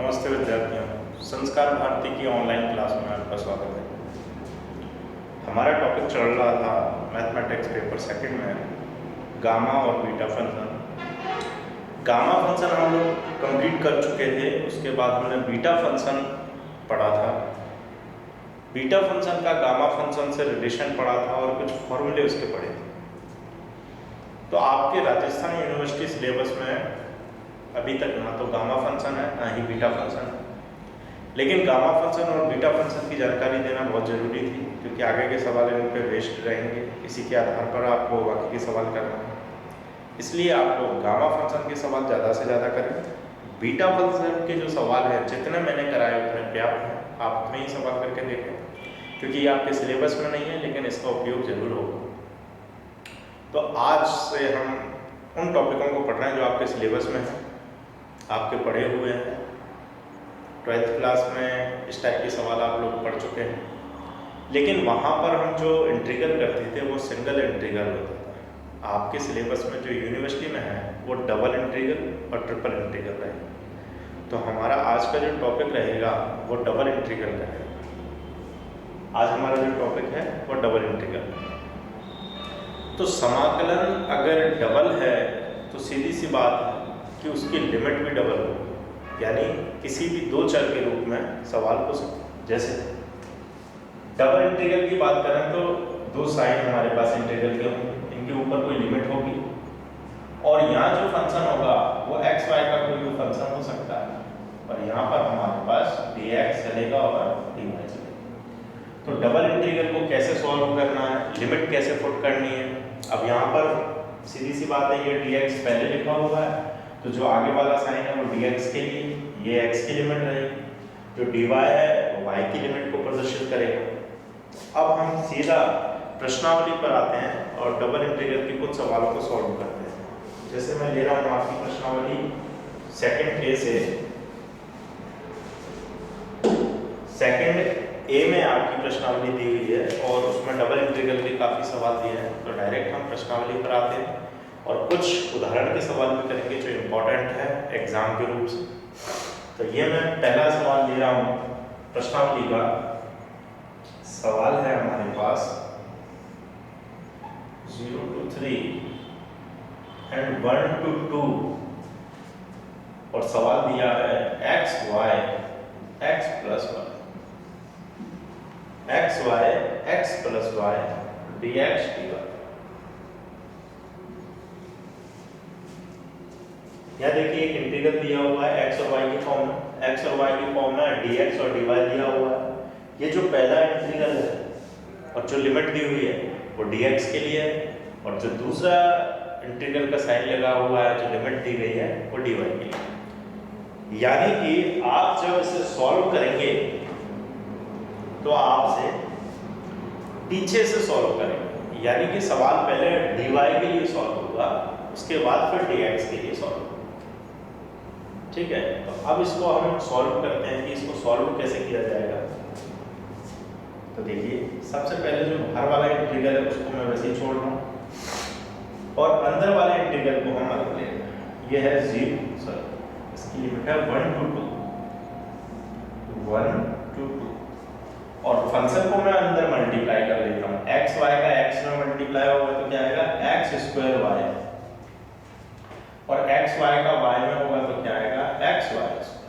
नमस्ते विद्यार्थियों, संस्कार भारती की ऑनलाइन क्लास में आपका स्वागत है। हमारा टॉपिक चल रहा था मैथमेटिक्स पेपर सेकंड में गामा और बीटा फंक्शन। गामा फंक्शन हम लोग कंप्लीट कर चुके थे, उसके बाद हमने बीटा फंक्शन पढ़ा था। बीटा फंक्शन का गामा फंक्शन से रिलेशन पढ़ा था और कुछ फॉर्मूले उसके पढ़े थे। तो आपके राजस्थान यूनिवर्सिटी सिलेबस में अभी तक ना तो गामा फंक्शन है ना ही बीटा फंक्शन है, लेकिन गामा फंक्शन और बीटा फंक्शन की जानकारी देना बहुत ज़रूरी थी, क्योंकि आगे के सवाल इन पे बेस्ड रहेंगे। इसी के आधार पर आपको बाकी के सवाल करना है, इसलिए आप लोग गामा फंक्शन के सवाल ज़्यादा से ज़्यादा करें। बीटा फंक्शन के जो सवाल हैं जितने मैंने कराए उतने पर्याप्त हैं, आप उतने ही सवाल करके देखें, क्योंकि ये आपके सिलेबस में नहीं है लेकिन इसका उपयोग जरूर होगा। तो आज से हम उन टॉपिकों को पढ़ रहे हैं जो आपके सिलेबस में है, आपके पढ़े हुए हैं। 12th क्लास में इस टाइप के सवाल आप लोग पढ़ चुके हैं, लेकिन वहाँ पर हम जो इंटीग्रल करते थे वो सिंगल इंटीग्रल होता था। आपके सिलेबस में जो यूनिवर्सिटी में है वो डबल इंटीग्रल और ट्रिपल इंटीग्रल रहेगा। तो हमारा आज का जो टॉपिक रहेगा वो डबल इंटीग्रल का है। आज हमारा जो टॉपिक है वो डबल इंटीग्रल है। तो समाकलन अगर डबल है तो सीधी सी बात है कि उसकी लिमिट भी डबल होगी, यानी किसी भी दो चर के रूप में सवाल को जैसे डबल इंटीग्रल की बात करें तो दो साइन हमारे पास इंटीग्रल के होंगे, इनके ऊपर कोई लिमिट होगी और यहाँ जो फंक्शन होगा वो एक्स वाई का कोई भी फंक्शन हो सकता है, और यहाँ पर हमारे पास dx चलेगा और dy चलेगा। तो डबल इंटीग्रल को कैसे सॉल्व करना है, लिमिट कैसे पुट करनी है। अब यहाँ पर सीधी सी बात है, ये dx पहले लिखा हुआ है, तो जो आगे वाला साइन है वो dx के लिए, ये x की लिमिट रहेगी, जो dy है वो y की लिमिट को प्रदर्शित करेगा। अब हम सीधा प्रश्नावली पर आते हैं और डबल इंटीग्रल के कुछ सवालों को सॉल्व करते हैं। जैसे मैं ले रहा हूँ आपकी प्रश्नावली सेकंड ए से। सेकंड ए में आपकी प्रश्नावली दी हुई है और उसमें डबल इंटीग्रल के काफ़ी सवाल दिए हैं। तो डायरेक्ट हम प्रश्नावली पर आते हैं और कुछ उदाहरण के सवाल भी करेंगे जो इम्पोर्टेंट है एग्जाम के रूप से। तो ये मैं पहला सवाल ले रहा हूँ प्रश्नावली का। सवाल है हमारे पास 0 to 3 and 1 to 2 और सवाल दिया है x y x plus y x y x plus y dx dy। यहाँ देखिए एक इंटीग्रल दिया हुआ है x और y की फॉर्म में, x और y की फॉर्म में dx और dy दिया हुआ है। ये जो पहला इंटीग्रल है और जो लिमिट दी हुई है वो dx के लिए है, और जो दूसरा इंटीग्रल का साइन लगा हुआ है जो लिमिट दी गई है वो dy के लिए। यानी कि आप जब इसे सॉल्व करेंगे तो आपसे पीछे से सॉल्व करेंगे, यानी कि सवाल पहले dy के लिए सॉल्व होगा, उसके बाद फिर dx के लिए सॉल्व होगा। ठीक है, तो अब इसको हम सॉल्व करते हैं कि इसको सॉल्व कैसे किया जाएगा। तो देखिए सबसे पहले जो बाहर वाला इंटीग्रल है उसको मैं वैसे ही छोड़ रहा हूँ और अंदर वाले इंटीग्रल को हम अलग लेंगे। ये है 0, सॉरी इसकी लिमिट है 1 to 2, 1 to 2 और फंक्शन को मैं अंदर मल्टीप्लाई कर लेता हूँ। एक्स वाई का एक्स में मल्टीप्लाई होगा तो क्या आएगा एक्स स्क्वायर वाई, और एक्स वाई का वाई में होगा तो क्या आएगा एक्स वाई स्क्वायर।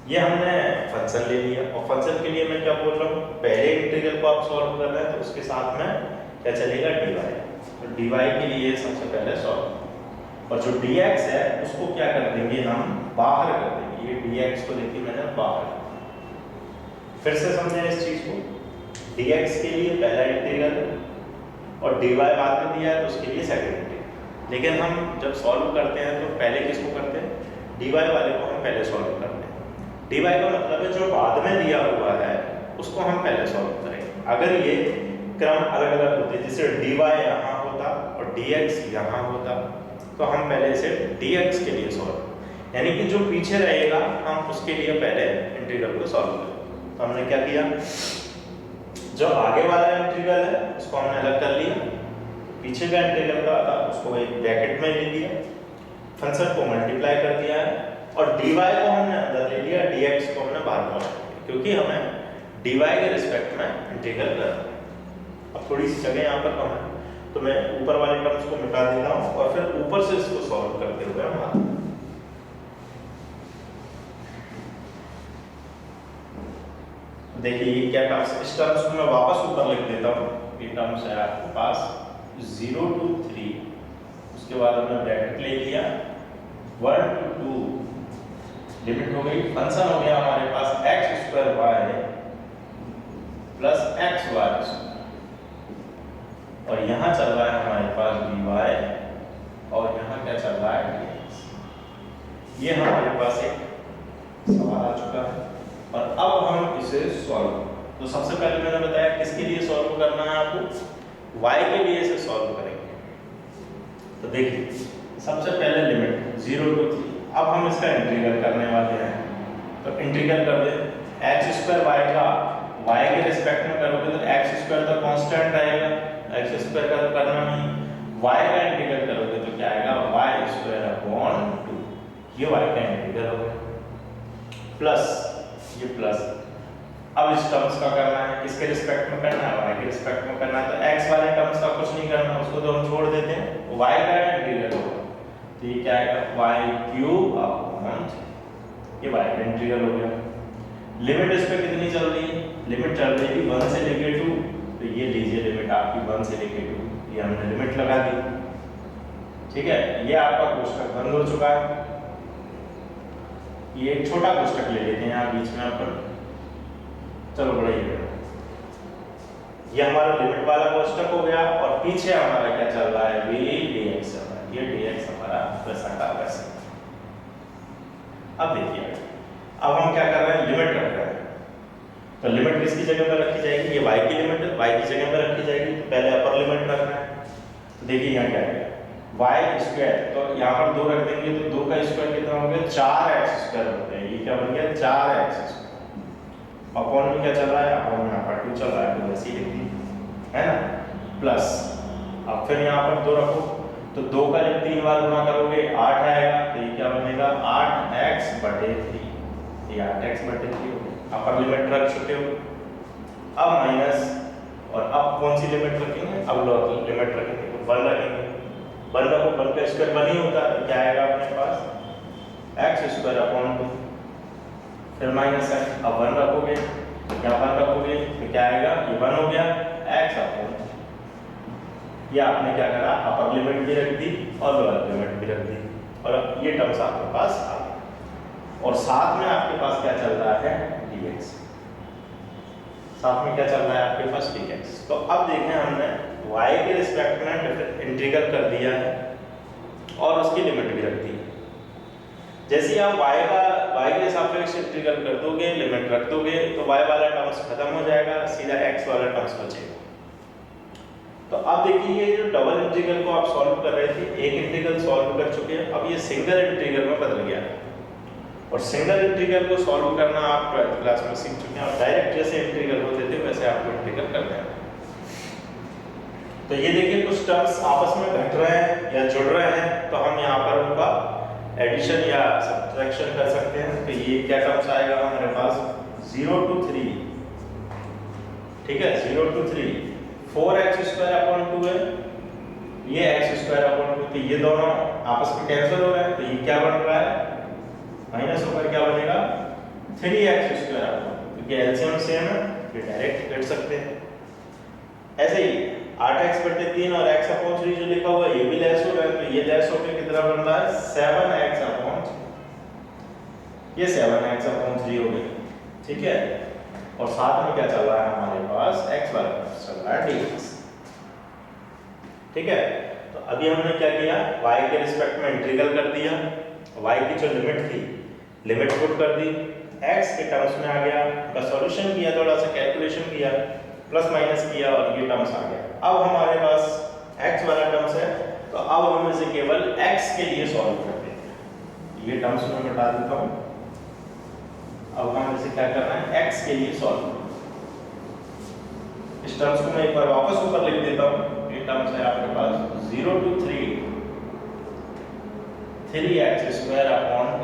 ये हमने फंक्शन ले लिया और फंक्शन के लिए मैं क्या बोल रहा हूँ, पहले इंटीग्रल को आप सॉल्व कर रहे हैं तो उसके साथ में क्या चलेगा dy। तो dy के लिए सबसे पहले सॉल्व, और जो dx है उसको क्या कर देंगे हम बाहर कर देंगे। ये dx को देखिए मैंने बाहर, फिर से समझें इस चीज को। dx के लिए पहला इंटीग्रल और dy बाद में दिया है तो उसके लिए सेकंड इंटीग्रल। लेकिन हम जब सॉल्व करते हैं तो पहले किसको करते हैं, dy वाले को हम पहले सॉल्व करते हैं। dy का मतलब है जो बाद में दिया हुआ है उसको हम पहले सॉल्व करेंगे। अगर ये क्रम अलग अलग होते, जैसे dy यहाँ होता और dx यहाँ होता, तो हम पहले इसे dx के लिए सॉल्व, यानी कि जो पीछे रहेगा हम उसके लिए पहले इंटीग्रल को सॉल्व करें। तो हमने क्या किया, जो आगे वाला इंटीग्रल है उसको हमने अलग कर लिया, पीछे का इंटीग्रल का था उसको एक ब्रैकेट में ले लिया, फंक्शन को मल्टीप्लाई कर दिया है और dy को हमने अंदर ले लिया, dx को हमने बाहर निकाल लिया, क्योंकि हमें dy के रिस्पेक्ट में इंटीग्रल करना है। अब थोड़ी सी जगह यहाँ पर कम है, तो मैं ऊपर वाले टर्म्स को मिटा देता हूँ और फिर ऊपर से इसको सॉल्व करते हुए हम आते हैं। देखिए ये क्या टर्म्स, इस टर्म्स को मैं वापस ऊपर लिख देता हूँ। ये टर्म्स है आपके पास 0 to 3, उसके बाद हमने ब्रैकेट ले लिया 1 to 2, लिमिट हो गई, फंक्शन हो गया हमारे पास x² y प्लस xy, और यहाँ चल रहा है हमारे पास dy और यहाँ क्या चल रहा है dx। ये हमारे पास एक सवाल आ चुका है और अब हम इसे सॉल्व, तो सबसे पहले मैंने बताया किसके लिए सॉल्व करना है आपको, y के लिए इसे सॉल्व करेंगे। तो देखिए सबसे पहले लिमिट 0 to 3, अब हम इसका इंटीग्रल करने वाले हैं, तो इंटीग्रल कर दे x² y का y के रिस्पेक्ट में करोगे तो x² तो कांस्टेंट रहेगा, x² का तो करना नहीं, y का इंटीग्रल करोगे तो क्या आएगा y²/2, ये y का इंटीग्रल हो गया, प्लस ये प्लस। अब इस टर्म्स का करना है, किसके रिस्पेक्ट में करना है, y के रिस्पेक्ट में करना है, तो x वाले टर्म्स का कुछ नहीं करना, उसको तो हम छोड़ देते हैं, y का इंटीग्रल होगा, तो ये क्या आएगा y³/, ये y का इंटीग्रल हो गया। लिमिट इस पे कितनी चल रही है, लिमिट चल रही है 1 से लेके 2, तो ये लीजिए लिमिट आपकी 1 से लेके 2, ये हमने लिमिट लगा दी, ठीक है। ये आपका कोष्टक बंद हो चुका है, ये एक छोटा कोष्टक ले लेते हैं यहाँ बीच में अपन, चलो बढ़िया, ये हमारा लिमिट वाला कोष्टक हो गया और पीछे हमारा क्या चल रहा है dx, ये dx हमारा वैसा का वैसा। अब देखिए अब हम क्या कर रहे हैं, लिमिट रख रहे हैं, तो लिमिट किसकी जगह पर रखी जाएगी, ये y की लिमिट y की जगह पर रखी जाएगी, तो पहले अपर लिमिट रखना है। तो देखिए यहाँ क्या है y², तो यहाँ पर 2 रख देंगे तो 2 का स्क्वायर कितना हो गया 4x² होता है, ये क्या बन गया 4x², अपॉन में क्या चल रहा है, अपॉन में यहाँ पर 2 चल रहा है, तो वैसे ही लिख दी है ना, प्लस अब फिर यहाँ पर 2 रखो, तो 2 का जब 3 बार गुणा करोगे 8 आएगा, तो ये क्या बनेगा 8x/3, ये 8x/3 हो गया, अपर लिमिट रख चुके हो। अब माइनस, और अब कौन सी लिमिट रखेंगे, अब लोअर लिमिट रखेंगे, 1 रखेंगे, 1 रखो, 1 का स्क्वायर 1 ही होता है, क्या आएगा अपने पास x²/2, फिर माइनस है, अब 1 रखोगे, यहाँ 1 रखोगे तो क्या आएगा, ये 1 हो गया x/, ये आपने क्या करा, अपर लिमिट भी रख दी और लोअर लिमिट भी रख दी, और अब ये टर्म्स आपके पास आ गए, और साथ में आपके पास क्या चल रहा है dx, साथ में क्या चल रहा है आपके पास dx। तो अब देखें हमने y के रिस्पेक्ट में इंटीग्रल कर दिया है और उसकी लिमिट भी रख दी है। जैसे ही आप y के सापेक्ष इंटीग्रल कर दोगे, लिमिट रख दोगे, तो y वाला टर्म्स खत्म हो जाएगा, सीधा x वाला टर्म्स बचेगा। तो अब देखिए ये जो डबल इंटीग्रल को आप सॉल्व कर रहे थे, एक इंटीग्रल सॉल्व कर चुके हैं, अब ये सिंगल इंटीग्रल में बदल गया है, और सिंगल इंटीग्रल को सॉल्व करना आप 12th क्लास में सीख चुके हैं, और डायरेक्ट जैसे इंटीग्रल होते थे वैसे आपको इंटीग्रल करना है। तो ये देखिए कुछ टर्म्स आपस में घट रहे हैं या जुड़ रहे हैं, तो हम यहाँ पर उनका एडिशन या सब्ट्रैक्शन कर सकते हैं। तो ये क्या टर्म्स आएगा हमारे पास 0 to 3, ठीक है 0 to 3, 4x²/2 है, ये x²/2, तो ये दोनों आपस में कैंसिल हो रहे हैं, तो ये क्या बन रहा है माइनस होकर क्या बनेगा 3x²/2, क्योंकि एलसीएम सेम है, ये डायरेक्ट कर सकते हैं। ऐसे ही 8x/3 और x/3 जो लिखा हुआ है ये भी लेस हो रहा है, तो ये लेस होकर कितना बन रहा है 7x/3, ये 7x/3 हो गया, ठीक है। और साथ में क्या चल रहा है हमारे पास x वाला चल रहा है dx, ठीक है। तो अभी हमने क्या किया, y के रिस्पेक्ट में इंटीग्रल कर दिया, y की जो लिमिट थी लिमिट पुट कर दी, x के टर्म्स में आ गया, उसका सॉल्यूशन किया, थोड़ा सा कैलकुलेशन किया, प्लस माइनस किया और ये टर्म्स आ गया। अब हमारे पास x वाला टर्म्स है, तो अब हम इसे केवल x के लिए सॉल्व कर देते हैं, ये टर्म्स में बता देता हूँ। अब हम इसे क्या करना है x के लिए सॉल्व, इस टर्म्स को मैं एक बार वापस ऊपर लिख देता हूँ। ये टर्म्स है आपके पास 0 to 3, 3x²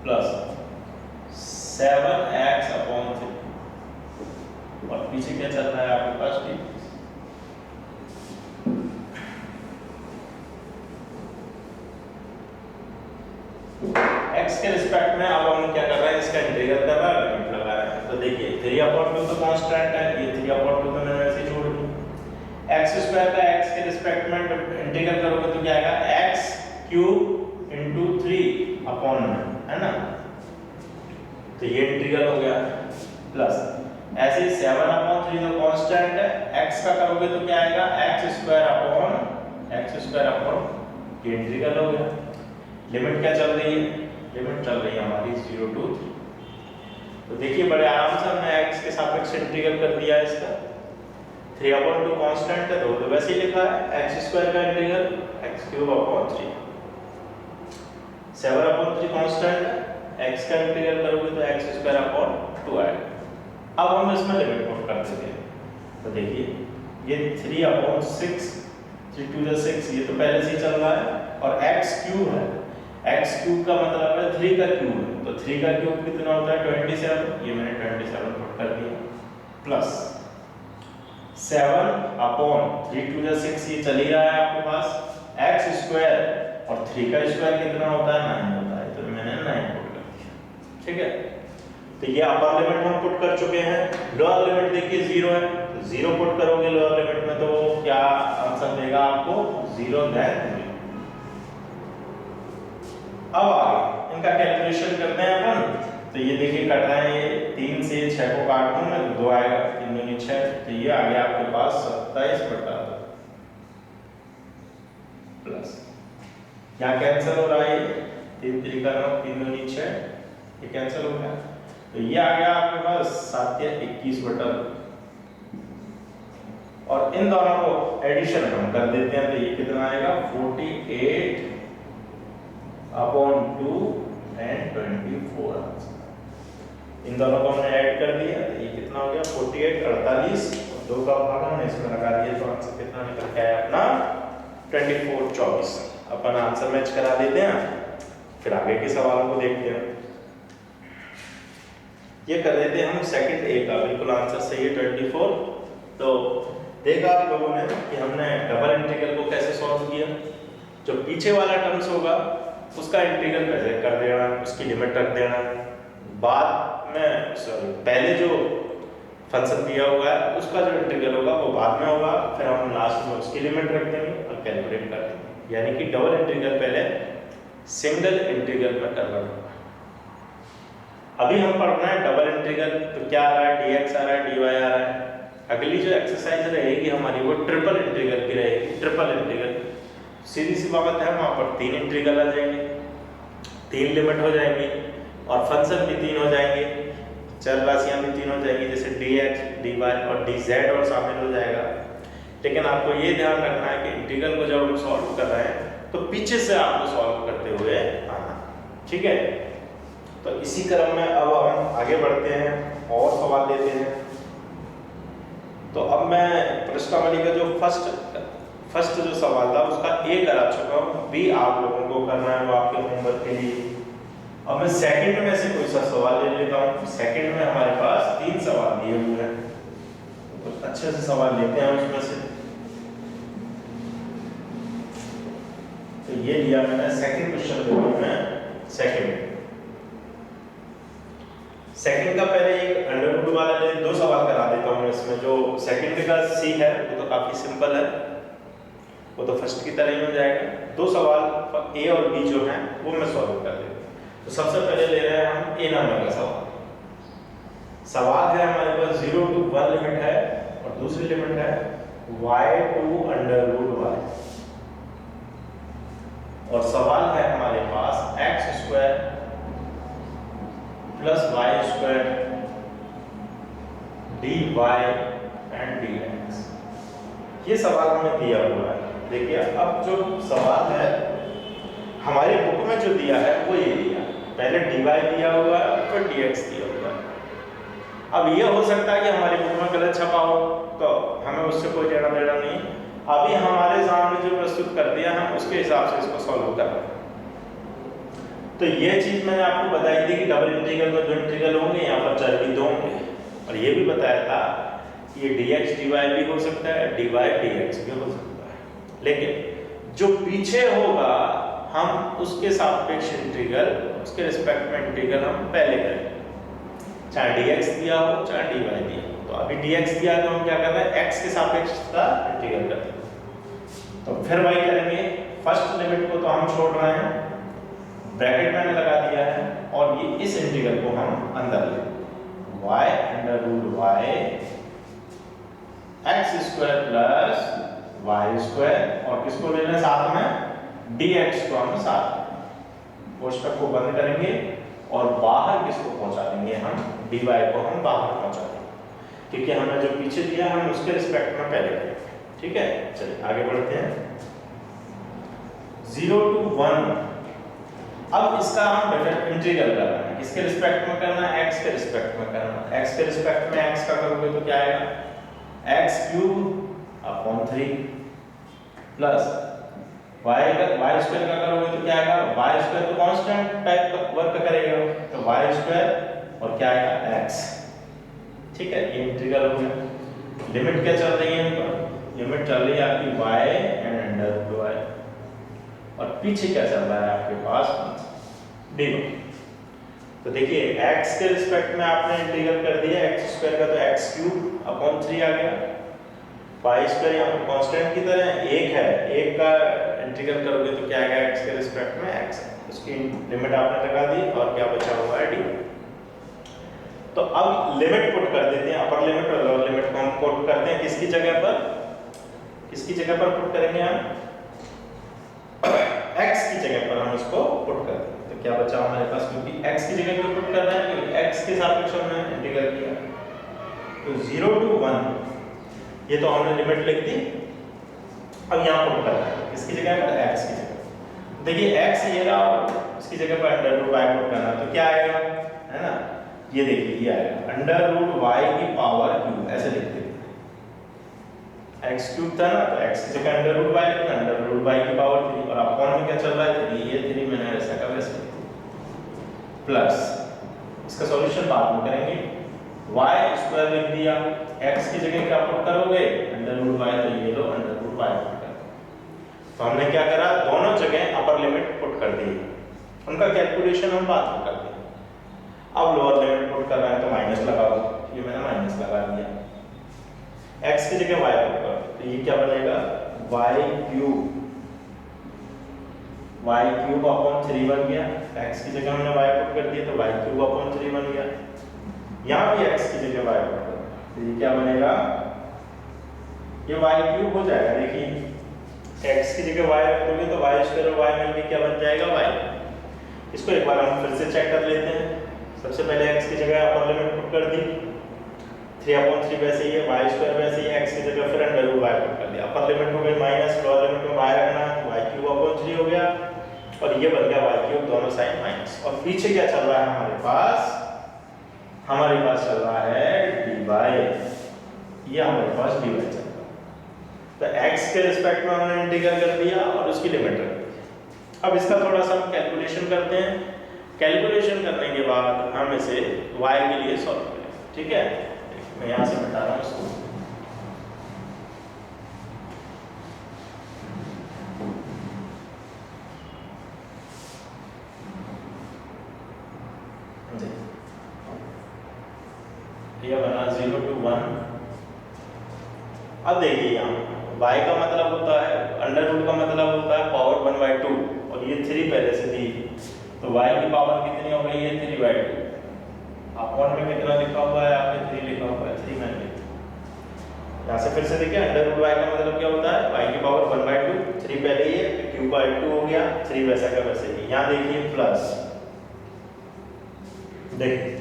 प्लस 7x/3 और पीछे क्या चल रहा है आपके पास डी। x के रिस्पेक्ट में अब हम क्या कर रहे हैं, इसका इंटीग्रल कर रहे हैं, लिमिट लगा रहे हैं। तो देखिए 3/2 तो कांस्टेंट है, ये 3/2 तो मैंने वैसे ही छोड़ दिया। x² का x के रिस्पेक्ट में इंटीग्रल करोगे तो क्या आएगा, x³ × 3/9, है ना। तो ये इंटीग्रल हो गया प्लस ऐसे 7/3 तो कांस्टेंट है, x का करोगे तो क्या आएगा, x² ये इंटीग्रल हो गया। लिमिट क्या चल रही है, लिमिट चल रही है हमारी 0 to 3। तो देखिए बड़े आराम से हमने x के सापेक्ष इंटीग्रल कर दिया है इसका। 3/2 कांस्टेंट है तो वैसे ही लिखा है, x² का इंटीग्रल x³/3। 7/3 कांस्टेंट है, x का इंटीग्रल करोगे तो x²/2 आएगा। अब हम इसमें लिमिट पुट कर देते हैं। तो देखिए ये 3/6, 3 to the 6 ये तो पहले से ही चल रहा है, और x³ है, x³ का मतलब है 3 का क्यूब है, तो 3 का क्यूब कितना होता है, 27। ये मैंने 27 पुट कर दिया प्लस 7/3 to the 6 ये चल ही रहा है आपके पास, x² और 3 का स्क्वायर कितना होता है, 9 होता है, तो मैंने 9 पुट कर दिया। ठीक है, तो ये अपर लिमिट हम पुट कर चुके हैं। लोअर लिमिट देखिए 0 है, तो 0 पुट करोगे लोअर लिमिट में तो क्या आंसर देगा आपको, 0 0। अब आगे इनका कैलकुलेशन करते हैं अपन। तो ये देखिए कट रहा है, ये 3 से 6 को काट दूंगा तो 2 आएगा, 3 दूनी 6, तो ये आ गया आपके पास 27/2 प्लस यहाँ कैंसिल हो रहा है, 3 3 का 9, 3 दूनी 6, ये कैंसिल हो गया। तो ये आ गया आपके पास 7 या 21/2 और इन दोनों को एडिशन हम कर देते हैं तो ये कितना आएगा, 48/2 and 24 आंसर। इन दोनों को हमने ऐड कर दिया तो ये कितना हो गया, 48 48 और 2 का भाग हमने इसमें लगा दिया तो आंसर कितना निकल के आया अपना 24 24। अपन आंसर मैच करा देते हैं, फिर आगे के सवालों को देखते हैं। ये कर देते हैं हम सेकंड ए का, बिल्कुल आंसर सही है 24। तो देखा आप लोगों ने कि हमने डबल इंटीग्रल को कैसे सॉल्व किया। जो पीछे वाला टर्म्स होगा उसका इंटीग्रल कैसे कर देना, उसकी लिमिट रख देना, बाद में पहले जो फंक्शन दिया हुआ है उसका जो इंटीग्रल होगा वो बाद में होगा, फिर हम लास्ट में उसकी लिमिट रख देंगे और कैलकुलेट कर देंगे। यानी कि डबल इंटीग्रल पहले सिंगल इंटीग्रल में करना होगा। अभी हम पढ़ रहे हैं डबल इंटीग्रल, तो क्या आ रहा है, dx आ रहा है, dy आ रहा है। अगली जो एक्सरसाइज रहेगी हमारी वो ट्रिपल इंटीग्रल की रहेगी। ट्रिपल इंटीग्रल सीधी सी बात है, वहां पर 3 इंटीग्रल आ जाएंगे, 3 लिमिट हो जाएंगी और फंक्शन भी 3 हो जाएंगे, चर राशियां भी 3 हो जाएंगी, जैसे dx, dy और dz और शामिल हो जाएगा। लेकिन आपको ये ध्यान रखना है कि इंटीग्रल को जब हम सॉल्व कर रहे हैं तो पीछे से आपको सॉल्व करते हुए आना, ठीक है। तो इसी क्रम में अब हम आगे बढ़ते हैं और सवाल लेते हैं। तो अब मैं प्रश्नावली का जो फर्स्ट जो सवाल था उसका ए करा चुका हूँ, बी आप लोगों को करना है, वो आपके होमवर्क के लिए। अब मैं सेकंड में से कोई सा सवाल ले लेता हूँ। सेकंड में हमारे पास 3 सवाल दिए हुए हैं, तो अच्छे से सवाल लेते हैं उसमें से। तो ये लिया मैंने सेकंड क्वेश्चन देखो मैं सेकंड का पहले एक अंडरवुड वाला ले 2 सवाल करा देता हूँ इसमें। जो सेकंड का सी है वो तो काफी सिंपल है, वो तो फर्स्ट की तरह ही हो जाएगा। 2 सवाल ए और बी जो हैं वो मैं सॉल्व कर देता हूँ। तो सबसे पहले ले रहे हैं हम ए नंबर का सवाल है हमारे पास 0 to 1 लिमिट है और दूसरी लिमिट है y to √y और सवाल है हमारे पास x² + y² dy and dx। ये सवाल हमें दिया हुआ है। देखिए अब जो सवाल है हमारी बुक में जो दिया है वो ये दिया, पहले dy दिया हुआ है फिर dx दिया हुआ है। अब ये हो सकता है कि हमारी बुक में गलत छपा हो, तो हमें उससे कोई लेना देना नहीं। अभी हमारे सामने जो प्रस्तुत कर दिया हम उसके हिसाब से इसको सॉल्व कर रहे हैं। तो तो ये चीज मैंने आपको बताई थी कि डबल इंटीग्रल में दो इंटीग्रल होंगे, यहाँ पर चर भी दो होंगे, और ये भी बताया था कि ये dx dy भी हो सकता है, dy dx भी हो सकता है, लेकिन जो पीछे होगा हम उसके सापेक्ष इंटीग्रल, उसके रिस्पेक्ट में इंटीग्रल हम पहले करेंगे, चाहे dx दिया हो चाहे dy दिया हो। तो अभी dx दिया तो हम क्या कर रहे हैं, x के सापेक्ष का इंटीग्रल कर रहे हैं। तो फिर वही करेंगे, फर्स्ट लिमिट को तो हम छोड़ रहे हैं, ब्रैकेट मैंने लगा दिया है, और ये इस इंटीग्रल को हम अंदर लेंगे, y under root y x square plus y square, और किसको लेना है साथ में, dx को हम साथ में कोष्टक को बंद करेंगे, और बाहर किसको पहुंचा देंगे हम, dy को हम बाहर पहुंचा देंगे, क्योंकि हमने जो पीछे दिया हम उसके रिस्पेक्ट में पहले करेंगे। ठीक है, चलिए आगे बढ़ते हैं। 0 to 1, अब इसका हम इंटीग्रल कर रहे हैं, किसके रिस्पेक्ट में करना है, x के रिस्पेक्ट में करना है। x के रिस्पेक्ट में x का करोगे तो क्या आएगा, x cube upon 3 plus y square का करोगे तो क्या आएगा, y स्क्वायर तो कांस्टेंट टाइप का वर्क करेगा, तो y स्क्वायर और क्या आएगा x। ठीक है, ये इंटीग्रल हो गया। लिमिट क्या चल रही है इन पर, लिमिट चल रही है आपकी y and under root y, और पीछे क्या चल रहा है आपके पास dy। तो देखिए x के रिस्पेक्ट में आपने इंटीग्रल कर दिया, x स्क्वायर का तो x क्यूब अपॉन 3 आ गया, y स्क्वायर यहाँ पर कांस्टेंट की तरह 1 है, 1 का इंटीग्रल करोगे तो क्या आएगा, x के रिस्पेक्ट में x, उसकी लिमिट आपने लगा दी, और क्या बचा हुआ है dy। तो अब लिमिट पुट कर देते हैं, अपर लिमिट और लोअर लिमिट को हम पुट करते हैं किसकी जगह पर, किसकी जगह पर पुट करेंगे हम, x की जगह पर हम इसको पुट कर देंगे। तो क्या बचा हमारे पास, क्योंकि x की जगह क्यों पुट कर रहे हैं, क्योंकि x के सापेक्ष हमने इंटीग्रल किया, तो 0 to 1 ये तो हमने लिमिट लिख दी। अब यहाँ पुट कर रहे हैं किसकी जगह पर, x की जगह। देखिए x ये रहा, और इसकी जगह पर अंडर रूट y पुट करना, तो क्या आएगा, है ना, ये देखिए ये आएगा अंडर रूट y की पावर क्यूब, ऐसे लिख देते हैं, x क्यूब था ना, तो x की जगह अंडर रूट y लिखना, अंडर रूट y की पावर 3, और अपॉन में क्या चल रहा है, 3, ये 3 मैंने ऐसा का वैसे प्लस, इसका सॉल्यूशन बाद में करेंगे, y स्क्वायर लिख दिया, x की जगह क्या पुट करोगे, अंडर रूट y, तो ये लो अंडर रूट y पुट कर। तो हमने क्या करा, दोनों जगह अपर लिमिट पुट कर दी, उनका कैलकुलेशन हम बाद में करते हैं। अब लोअर लिमिट पुट कर रहे हैं तो माइनस लगाओ, ये मैंने माइनस लगा दिया, x की जगह y पुट करो, तो ये क्या बनेगा, y क्यूब अपॉन 3 बन गया, x की जगह हमने y पुट कर दिया तो y क्यूब अपॉन 3 बन गया, यहाँ भी x की जगह y पुट करो, तो ये क्या बनेगा, ये y क्यूब हो जाएगा। देखिए x की जगह y रख दोगे तो y स्क्वायर और y मिलके क्या बन जाएगा, y। इसको एक बार हम फिर से चेक कर लेते हैं। सबसे पहले x की जगह अपर लिमिट पुट कर दी, 3/3 वैसे ही है, y स्क्वायर वैसे ही है, x की जगह फिर अंडर रूट y पुट कर दिया, अपर लिमिट हो गई माइनस, लोअर लिमिट में y रखना है, तो y क्यूब अपॉन 3 हो गया, और ये बन गया y क्यूब, दोनों साइन माइनस। और पीछे क्या चल रहा है हमारे पास, हमारे पास चल रहा है dy, ये हमारे पास dy चल रहा है। तो x के रिस्पेक्ट में हमने इंटीग्रल कर दिया और उसकी लिमिट रख दी। अब इसका थोड़ा सा हम कैलकुलेशन करते हैं, कैलकुलेशन करने के बाद हम इसे y के लिए सॉल्व करें। ठीक है, मैं यहाँ से बता रहा हूँ इसको, ये बना 0 to 1। अब देखिए यहाँ y का मतलब होता है, अंडर रूट का मतलब होता है पावर 1/2, और ये 3 पहले से थी, तो y की पावर कितनी हो गई है, 3/2। अपॉन में कितना लिखा हुआ है आपने, 3 लिखा हुआ है, 3 मैंने लिखा। यहाँ से फिर से देखिए अंडर रूट y का मतलब क्या होता है, y की पावर 1/2, 3 पहले ही है, q/2 हो गया, 3 वैसा का वैसे ही। यहाँ देखिए प्लस, देखिए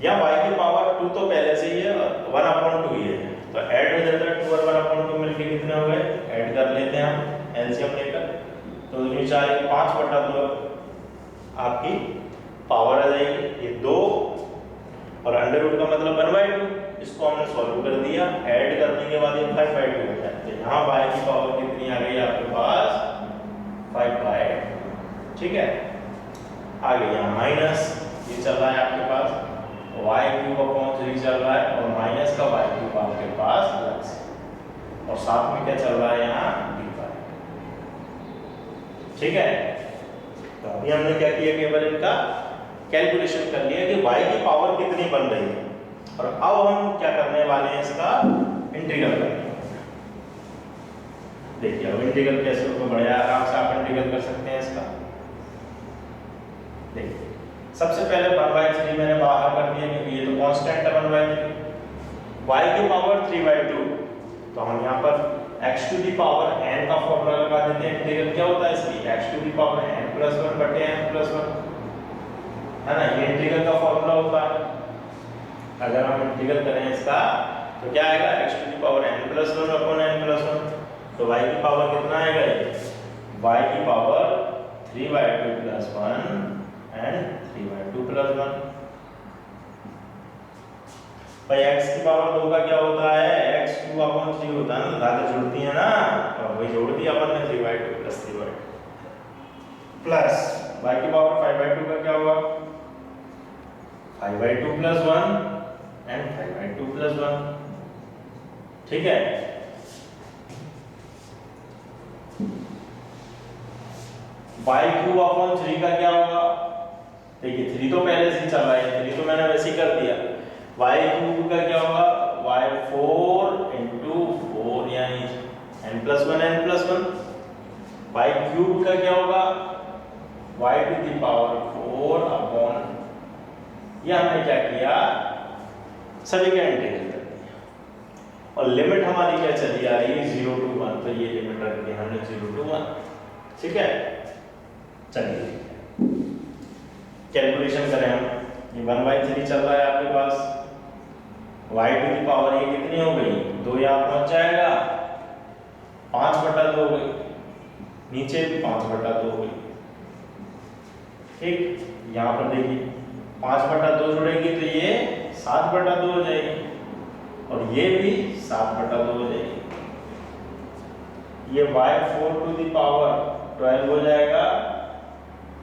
यहाँ y की पावर 2 तो पहले से ही है, 1/2 ही है, तो ऐड हो जाता है, 2 और 1/2 मिलके कितने हो गए, ऐड कर लेते हैं हम एलसीएम लेकर, तो ये 5/2 आपकी पावर आ जाएगी, ये 2 और अंडर रूट का मतलब 1/2, इसको हमने सॉल्व कर दिया, ऐड करने के बाद ये 5/2 हो जाता है। यहाँ y की पावर कितनी आ गई आपके पास, 5/2। ठीक है, आगे यहाँ माइनस ये चल रहा है आपके पास, y³ चल रहा है और माइनस का y³ आपके पास प्लस, और साथ में क्या चल रहा है यहाँ dy। ठीक है, तो अभी हमने क्या किया, केवल इनका कैलकुलेशन कर लिया कि y की पावर कितनी बन रही है, और अब हम क्या करने वाले हैं, इसका इंटीग्रल करने वाले हैं। देखिए अब इंटीग्रल कैसे होगा, बढ़िया आराम से आप इंटीग्रल कर सकते हैं इसका। देखिए सबसे पहले 1/3 मैंने बाहर कर दिया क्योंकि ये तो कांस्टेंट है 1/3, y की पावर 3/2, तो हम यहाँ पर x⁴ n का फॉर्मूला लगा देते हैं। इंटीग्रल क्या होता है इसकी, x⁴ n + 1/n+1, है ना, ये इंटीग्रल का फॉर्मूला होता है। अगर हम इंटीग्रल करें इसका तो क्या आएगा, x⁴ n + 1/n+1, तो y की पावर कितना आएगा, ये y की पावर 3/2 + 1 and 3/2 + 1। भाई x की पावर 2 का क्या होता है, x⁴ होता है ना, धागे जुड़ती है ना, और वही जोड़ दिया अपन ने 3/2 + 3/2 प्लस y की पावर 5/2 का क्या होगा, 5/2 + 1 and 5/2 + 1। ठीक है, y³ का क्या होगा, देखिए 3 तो पहले से ही चल रहा है, 3 तो मैंने वैसे ही कर दिया। y³ का क्या होगा, y4 × 4 यानी n+1 n+1। y³ का क्या होगा, y⁴/, ये हमने क्या किया, सभी का इंटीग्रल कर दिया, और लिमिट हमारी क्या चली आ रही है 0 to 1, तो ये लिमिट रख दी हमने 0 to 1। ठीक है, चलिए कैलकुलेशन करें हम, ये 1/3 चल रहा है आपके पास, y⁴ ये कितनी हो गई, 2 यहाँ पहुंच जाएगा, 5/2 हो गई, नीचे भी 5/2 हो गई। ठीक, यहाँ पर देखिए 5/2 जुड़ेगी तो ये 7/2 हो जाएगी, और ये भी 7/2 हो जाएगी। ये y4 to the power 12 हो जाएगा,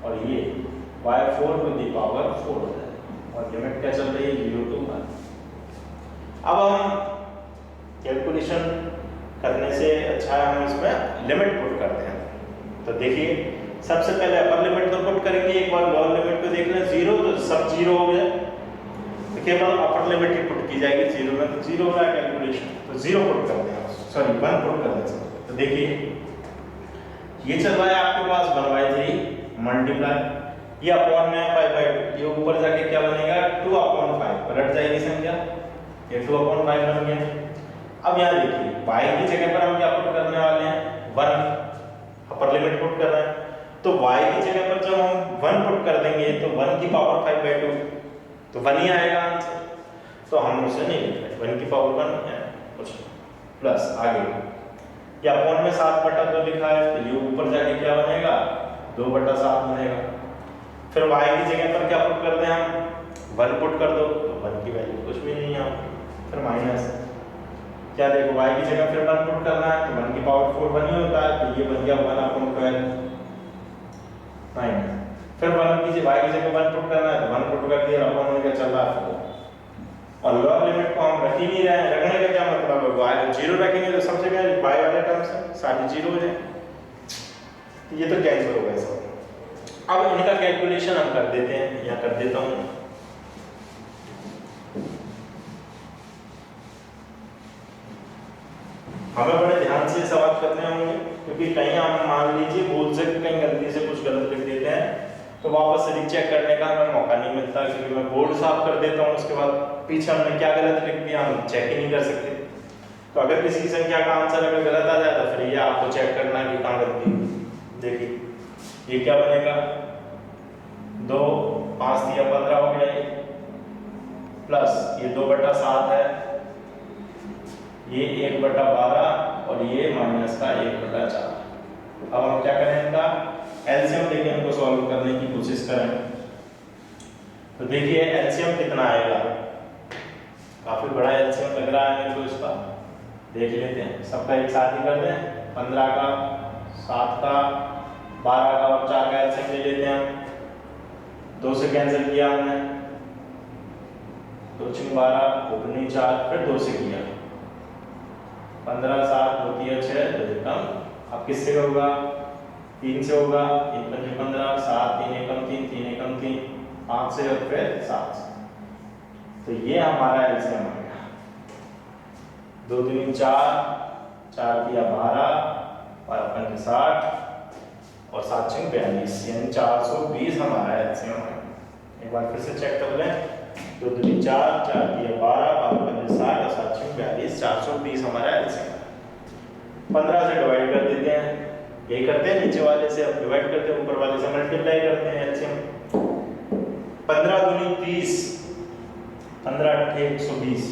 और ये y4 to the power 4 हो जाएगा, और लिमिट क्या चल रही है 0 to 1। अब हम कैलकुलेशन करने से अच्छा है हम इसमें लिमिट पुट करते हैं। तो देखिए सबसे पहले अपर लिमिट तो पुट करेंगे, एक बार लोअर लिमिट को देख लें, 0 तो सब 0 हो गया, तो केवल अपर लिमिट ही पुट की जाएगी, 0 में तो 0 हो रहा है कैलकुलेशन, तो 0 पुट करते हैं, सॉरी 1 पुट कर देते हैं। तो देखिए ये चल रहा है आपके पास 1/3 मल्टीप्लाई, ये अपॉन में 5/2, ये ऊपर जाके क्या बनेगा 2/5, पलट जाएगी संख्या, ये 2/5 बन गया। अब यहाँ देखिए y की जगह पर हम क्या पुट करने वाले हैं, 1, अपर लिमिट पुट कर रहे हैं, तो y की जगह पर जब हम 1 पुट कर देंगे तो 1 की पावर 5/2, तो 1 ही आएगा आंसर, तो हम उसे नहीं लिख रहे, 1 की पावर 1 है कुछ प्लस आगे या अपॉन में 7/2 लिखा है, तो ये ऊपर जाके क्या बनेगा 2/7 बनेगा। फिर y की जगह पर क्या पुट करते हैं हम, 1 पुट कर दो, तो 1 की वैल्यू कुछ भी नहीं है, फिर माइनस क्या देखो y की जगह फिर 1 पुट करना है, तो 1 की पावर 4 1 ही होता है, तो ये बन गया 1/12 माइनस, फिर 1 की y की जगह 1 पुट करना है, तो 1 पुट कर दिया, अपॉन में क्या चल रहा है 4, और लोअर लिमिट को हम रख ही नहीं रहे हैं, रखने का क्या मतलब है, y 0 रखेंगे तो सबसे पहले y वाले टर्म्स सारे 0 हो जाए, ये तो कैंसिल हो गया सब। अब इनका कैलकुलेशन हम कर देते हैं, या कर देता हूँ। हमें बड़े ध्यान से सवाल करने होंगे, क्योंकि कहीं हम मान लीजिए भूल से कहीं गलती से कुछ गलत लिख देते हैं, तो वापस से रीचेक करने का हमें मौका नहीं मिलता, क्योंकि मैं बोर्ड साफ कर देता हूँ, उसके बाद पीछे हमने क्या गलत लिख दिया हम चेक ही नहीं कर सकते। तो अगर किसी संख्या का आंसर अगर गलत आ जाए तो फिर ये आपको चेक करना है कि कहाँ गलती। देखिए ये क्या बनेगा, 2 5 × 15 हो गया, प्लस ये 2/7 है, ये 1/12, और ये माइनस का 1/4। अब हम क्या करें, इनका एलसीएम लेके इनको सॉल्व करने की कोशिश करें। तो देखिए एलसीएम कितना आएगा, काफी बड़ा एलसीएम लग रहा है मेरे को इसका, देख लेते हैं, सबका एक साथ ही कर दें, 15 का, 7 का, 12 का और 4 का एलसीएम ले लेते हैं। 2 से कैंसिल किया हमने, 2 6 12, 2 दूनी 4, फिर 2 से किया, 15 7 होती है 6, 2 कम। अब किससे होगा? 3 से होगा, 3 5 15, 7 3 एकम 3, 3 एकम 3, 5 से और फिर 7 से। तो ये हमारा एलसीएम आ गया। 2 दूनी 4, 4 दिया 12, 12 पंजे 60 और 7 6 42, यानी 420 हमारा एलसीएम है। एक बार फिर से चेक कर लें। 2 दूनी 4, 4 दिया 12, 12 पंजे 60 और 7 6 42, 420 हमारा एलसीएम है। 15 से डिवाइड कर देते हैं, यही करते हैं नीचे वाले से, अब डिवाइड करते हैं ऊपर वाले से मल्टीप्लाई करते हैं एलसीएम। 15 दूनी 30, 15 8 120,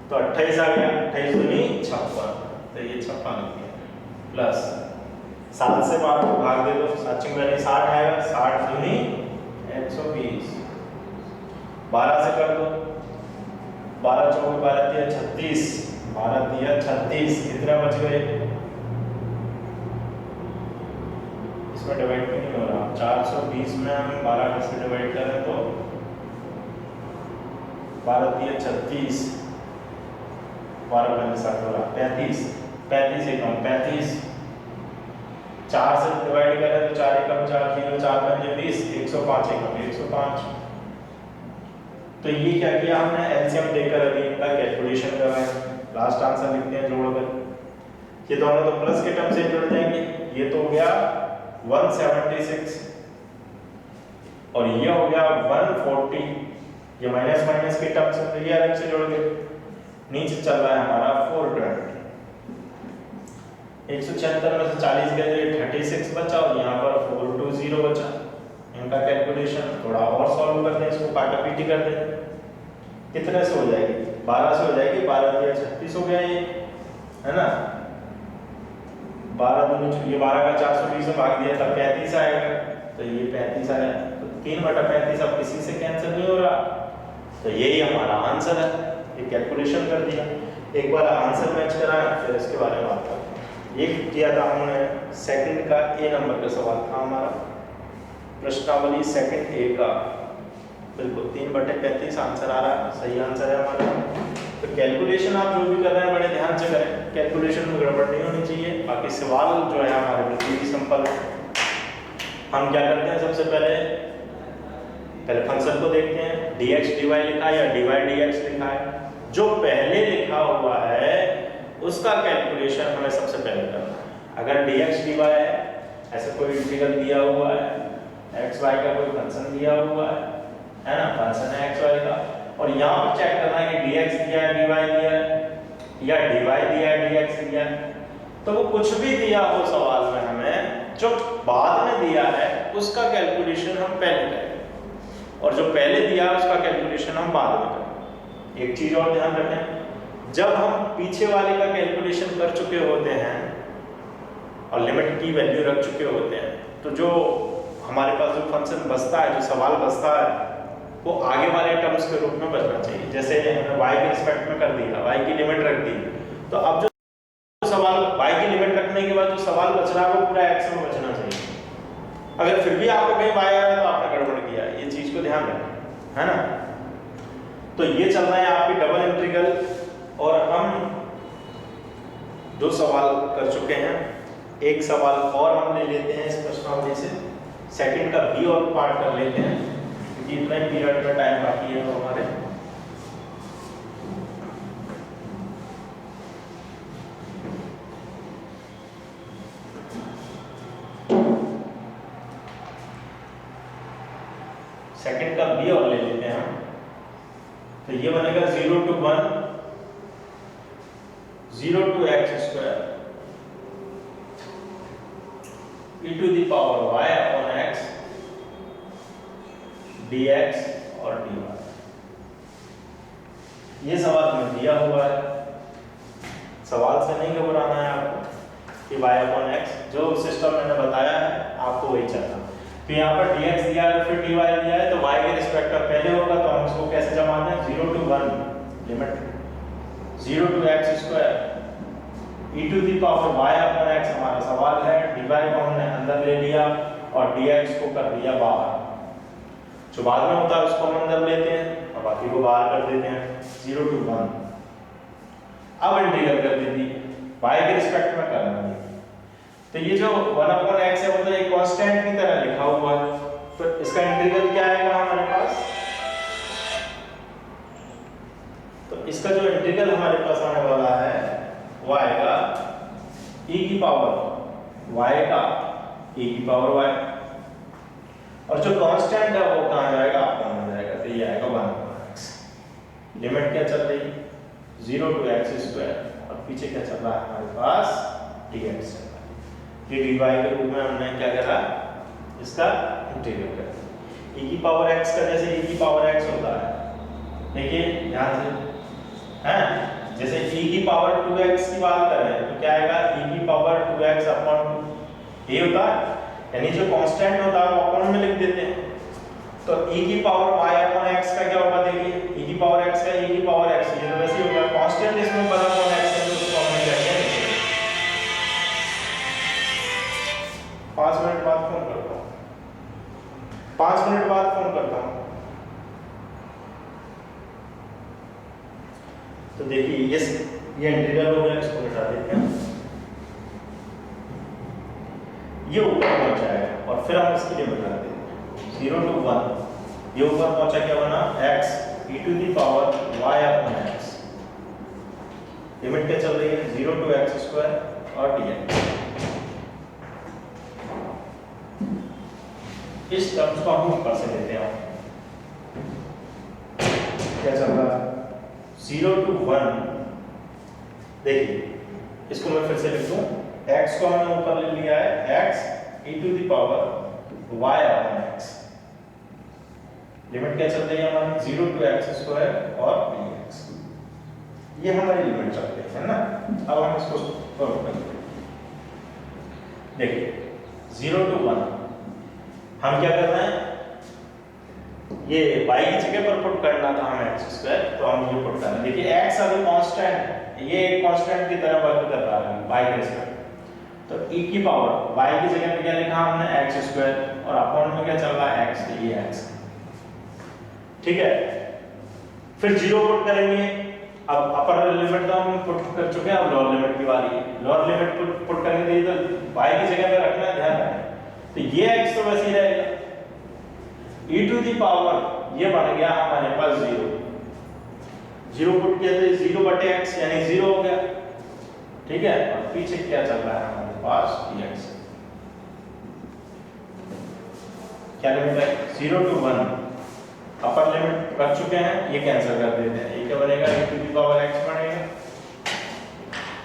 तो 28 आ गया, 28 दूनी 56, तो ये 56 आ गया, प्लस 7 से 5 को भाग दे दो, 7 6 60 आएगा, 60 दूनी 120, 12 से कर दो, 12 चौके 12 दिया 36, 12 दिया 36, कितना बच गए? इसमें डिवाइड क्यों नहीं हो रहा? 420 में हम 12 से डिवाइड करें तो 12 दिया 36, 12 पंजे 60 हो रहा 35, 35 एकम 35, 4 से डिवाइड करें तो 4 एकम 4 0, 4 पंजे 20, 105 एकम 105। तो ये क्या किया हमने? एलसीएम लेकर अभी इनका कैलकुलेशन कर रहे हैं। लास्ट आंसर लिखते हैं जोड़कर। ये दोनों तो प्लस के टर्म से जुड़ जाएंगे, ये तो हो गया 176 और ये हो गया 140, ये माइनस माइनस के टर्म से, तो ये अलग से जोड़ गए। नीचे चल रहा है हमारा 420, 176 में से 40 गए, 36 बचा और यहाँ पर 420 बचा। इनका कैलकुलेशन थोड़ा और सॉल्व करते हैं, इसको काटा पीटी कर दें। कितने से हो जाएगी? 12 से हो जाएगी, 12 दिया 36 हो गया ये, है ना? 12 दूनी, ये 12 का 420 में भाग दिया तब 35 आएगा, तो ये 35 आया, तो 3/35 अब किसी से कैंसिल नहीं हो रहा, तो यही हमारा आंसर है। ये कैलकुलेशन कर दिया। एक बार आंसर मैच कराएं, फिर इसके बारे में बात करते हैं। ये किया था हमने सेकंड का ए नंबर का सवाल था हमारा, प्रश्नावली सेकंड ए का, बिल्कुल 3/35 आंसर आ रहा है, सही आंसर है हमारा। तो कैलकुलेशन आप जो भी कर रहे हैं बड़े ध्यान से करें, कैलकुलेशन में गड़बड़ नहीं होनी चाहिए। बाकी सवाल जो है हमारे बिल्कुल ही सिंपल है। हम क्या करते हैं, सबसे पहले फंक्शन को देखते हैं, dx dy लिखा है या dy dx लिखा है। जो पहले लिखा हुआ है उसका कैलकुलेशन हमें सबसे पहले करना है। अगर dx dy है, ऐसे कोई इंटीग्रल दिया हुआ है, x y का कोई फंक्शन दिया हुआ है ना, फंक्शन है x y का, और यहाँ पर चेक करना है कि dx दिया है, dy दिया है या dy दिया है, dx दिया है। तो वो कुछ भी दिया हो सवाल में, हमें जो बाद में दिया है उसका कैलकुलेशन हम पहले करें और जो पहले दिया है उसका कैलकुलेशन हम बाद में करें। एक चीज और ध्यान रखें, जब हम पीछे वाले का कैलकुलेशन कर चुके होते हैं और लिमिट की वैल्यू रख चुके होते हैं, तो जो हमारे पास जो फंक्शन बचता है, जो सवाल बचता है, वो आगे वाले टर्म्स के रूप में बचना चाहिए। जैसे हमने y के रिस्पेक्ट में कर दिया, y की लिमिट रख दी, तो अब जो सवाल y की लिमिट रखने के बाद जो सवाल बच रहा है वो पूरा x में बचना चाहिए। अगर फिर भी आपको कहीं y आ रहा है तो आपने गड़बड़ किया, ये चीज को ध्यान रखें, है ना। तो ये चल रहा है आपकी डबल इंटीग्रल और हम दो सवाल कर चुके हैं, एक सवाल और हम ले लेते हैं इस प्रश्नावली से, सेकंड का बी और पार्ट कर लेते हैं क्योंकि इतना ही पीरियड में टाइम बाकी है तो हमारे। सेकंड का बी और ले लेते हैं हम, तो ये बनेगा 0 to 1 0 to x² e to the power y upon x dx और dy। ये सवाल हमें दिया हुआ है, सवाल से नहीं घबराना है आपको कि y upon x जो सिस्टम मैंने बताया है आपको वही चलना। तो यहाँ पर dx दिया है फिर dy दिया है, तो y के रिस्पेक्ट में पहले होगा तो हम इसको कैसे जमाते हैं, 0 to 1 limit 0 to x² e to the power y upon x हमारा सवाल है, dy को हमने अंदर ले लिया और dx को कर दिया बाहर। जो बाद में होता है उसको कॉमन कर लेते हैं और बाकी को बाहर कर देते हैं 0 to 1। अब इंटीग्रल कर देती y के रिस्पेक्ट में करना है। तो ये जो 1/x है वो तो एक कांस्टेंट की तरह लिखा हुआ है, तो इसका इंटीग्रल क्या आएगा हमारे पास? तो इसका जो इंटीग्रल हमारे पास आने वाला है वो आएगा e की पावर y का e की पावर y, और जो कांस्टेंट है वो कहाँ जाएगा? आपको मिल जाएगा, तो ये आएगा 1/x। लिमिट क्या चल रही है? 0 to x², और पीछे क्या चल रहा है हमारे पास? dx चल रहा है। ये dy के रूप में हमने क्या करा? इसका इंटीग्रल कर दिया। e की पावर x का जैसे e की पावर x होता है, देखिए ध्यान से, हैं जैसे e की पावर 2x की बात कर रहे हैं तो क्या आएगा? e की पावर 2x अपॉन 2 ये होता है, यानी जो कांस्टेंट होता है वो अपॉन में लिख देते हैं। तो e की पावर y अपॉन x का क्या होगा? देखिए e की पावर x का e की पावर x, ये तो वैसे ही होगा, कांस्टेंट इसमें बड़ा अपॉन x है तो उसको हमने क्या किया? 5 मिनट बाद फोन करता हूँ, 5 मिनट बाद फोन करता हूँ। तो देखिए ये इंटीग्रल हो गया, इसको हटा देते हैं, ये ऊपर पहुंच जाएगा और फिर हम इसकी लिमिट रख देते हैं 0 to 1। ये ऊपर पहुंचा क्या बना? x e to the power y upon x। Limit क्या चल रही है? 0 to x² और dx। इस टर्म्स को हम ऊपर से लेते हैं, क्या चल रहा है? 0 to 1। देखिए इसको मैं फिर से लिख दूं, x को हमने ऊपर ले लिया है x e to the power y upon x। Limit क्या चल रही है हमारी? 0 to x² और dx। ये हमारी लिमिट चल रही है ना। अब हम इसको सॉल्व करते हैं। देखिए 0 to 1 हम क्या कर रहे हैं? ये y की जगह पर पुट करना था हमें x², तो हम ये पुट कर रहे हैं। देखिए x अभी कांस्टेंट है, ये एक कांस्टेंट की तरह वर्क कर रहा है y के रिस्पेक्ट, तो e की पावर y की जगह पे क्या लिखा हमने? x² और अपॉन में क्या चल रहा है? x, तो ये x, ठीक है। फिर 0 पुट करेंगे। अब अपर लिमिट तो हम पुट कर चुके हैं, अब लोअर लिमिट की बारी है। लोअर लिमिट पुट करने के लिए तो y की जगह पे रखना है, ध्यान रखना। तो ये x तो वैसे ही रहेगा, e टू दी पावर ये बन गया हमारे पास 0 पुट किया तो 0/x यानी 0 हो गया, ठीक है। और पीछे क्या चल रहा है हमारे पास? dx। क्या लिमिट है? 0 to 1। अपर लिमिट रख चुके हैं, ये कैंसिल कर देते हैं, ये क्या बनेगा? e to the power x बनेगा,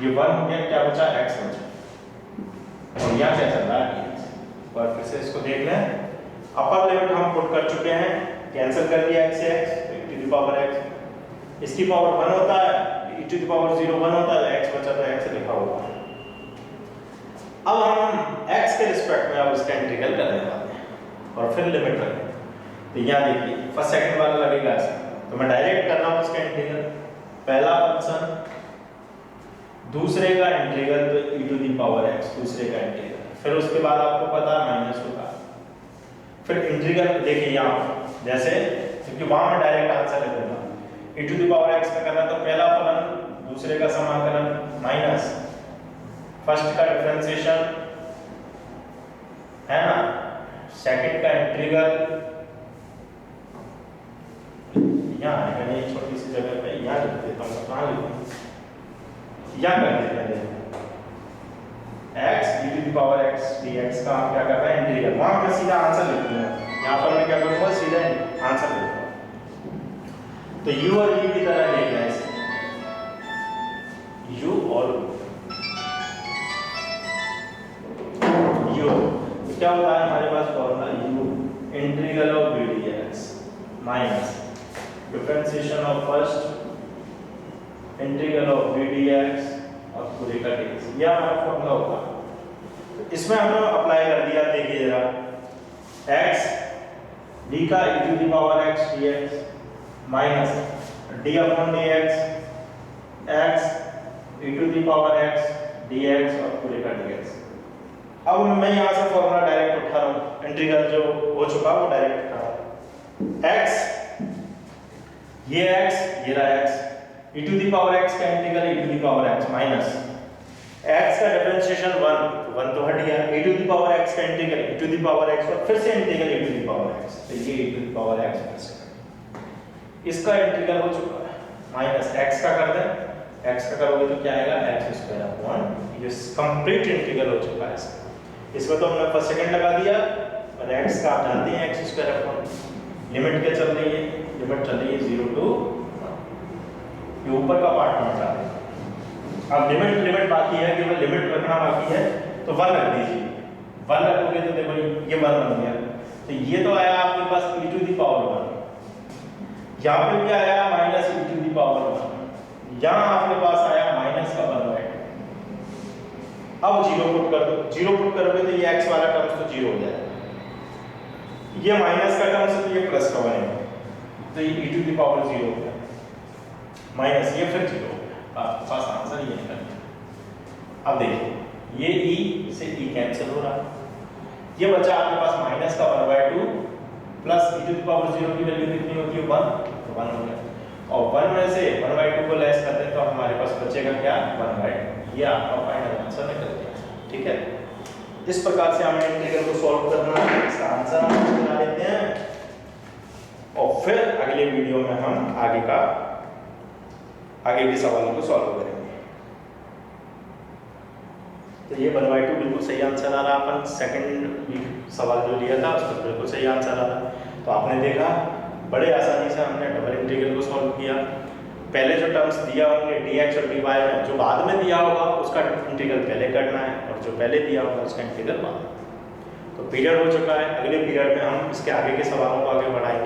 ये 1 हो गया, क्या बचा? x बचा, और यहाँ क्या चल रहा है? dx। और फिर से इसको देख लें, अपर लिमिट हम पुट कर चुके हैं, कैंसिल कर दिया x से x, e to the power x, इसकी पावर 1 होता है, e टू दी पावर 0 1 होता है, x बचा तो x लिखा हुआ है। अब हम x के रिस्पेक्ट में अब इसका इंटीग्रल करने वाले हैं और फिर लिमिट रखेंगे। तो यहाँ देखिए फर्स्ट सेकंड वाला लगेगा ऐसा, तो मैं डायरेक्ट कर रहा हूँ इसका इंटीग्रल। पहला फंक्शन, दूसरे का इंटीग्रल तो e to the power x, दूसरे का इंटीग्रल, फिर उसके बाद आपको पता है माइनस होगा, फिर इंटीग्रल देखिए यहाँ पर जैसे, क्योंकि वहां में डायरेक्ट आंसर लिख दूंगा, e to the power x का करना तो पहला फलन दूसरे का समाकलन माइनस फर्स्ट का डिफरेंशिएशन है ना, सेकंड का इंटीग्रल, यहाँ है, मैंने एक छोटी सी जगह पे यहाँ लिख देता हूँ, कहाँ लिखूँ? यहाँ कर देते हैं x e to the power x dx का हम क्या कर रहे हैं? इंटीग्रल। वहाँ पे सीधा आंसर लिख दूंगा, यहाँ पर मैं क्या करूँगा? सीधा आंसर लिखूंगा। तो u और v की तरह लिखना है इसे, u और u, तो क्या होता है हमारे पास formula? u integral of v dx minus differentiation of first integral of v dx और पूरे का dx, यह हमारा फॉर्मूला होगा। इसमें हमने अप्लाई कर दिया, देखिए जरा, x d का e to the power x dx minus d upon dx x e to the power x dx और पूरे का dx। अब मैं यहाँ से फॉर्मूला डायरेक्ट उठा रहा हूँ, इंटीग्रल जो हो चुका वो डायरेक्ट उठा रहा हूँ। x, ये x, ये रहा x, e to the power x का integral e to the power x minus x का डिफरेंशिएशन 1 तो हट गया, e to the power x का integral e to the power x और फिर से integral e to the power x, तो ये e to the power x फिर से इसका इंटीग्रल हो चुका है, माइनस x का कर दें, x का करोगे तो क्या आएगा x स्क्वायर अपॉन, ये कंप्लीट इंटीग्रल हो चुका है इसका। इसमें तो हमने फर्स्ट सेकंड लगा दिया और x का आप जानते हैं x स्क्वायर अपॉन लिमिट क्या चल रही है, लिमिट चल रही है 0 टू 1, ये ऊपर का पार्ट में हटा दें। अब लिमिट बाकी है, केवल लिमिट रखना बाकी है, तो 1 रख दीजिए, 1 रखोगे तो देखो ये 1 बन गया, तो ये तो आया आपके पास e टू द पावर 1, यहाँ पे भी आया minus e to the power 1, यहाँ आपके पास आया माइनस का 1/2। अब 0 पुट कर दो, 0 पुट करोगे तो ये x वाला टर्म्स तो 0 हो जाएगा, ये माइनस का टर्म्स तो ये प्लस का बनेगा, तो ये e टू द पावर 0 हो गया, माइनस ये फिर 0 हो गया, आपके पास आंसर ये निकल गया। अब देखिए ये e से e कैंसिल हो रहा है, ये बचा आपके पास माइनस का 1/2 plus e to the power 0 की वैल्यू कितनी होती है 1, तो 1 हो गया, और 1 में से 1/2 को लेस कर दें तो हमारे पास बचेगा क्या 1/2, ये आपका फाइनल आंसर निकल गया। ठीक है, इस प्रकार से हमें इंटीग्रल को सॉल्व करना है, इसका आंसर हम बना लेते हैं और फिर अगले वीडियो में हम आगे के सवालों को सॉल्व करेंगे। तो ये 1/2 बिल्कुल सही आंसर आ रहा, अपन सेकंड सवाल जो लिया था उसका बिल्कुल सही आंसर आ रहा। तो आपने देखा बड़े आसानी से हमने डबल इंटीग्रल को सॉल्व किया, पहले जो टर्म्स दिया होंगे dx और dy में, जो बाद में दिया होगा उसका इंटीग्रल पहले करना है और जो पहले दिया होगा उसका इंटीग्रल बाद में। तो पीरियड हो चुका है, अगले पीरियड में हम इसके आगे के सवालों को आगे बढ़ाएंगे।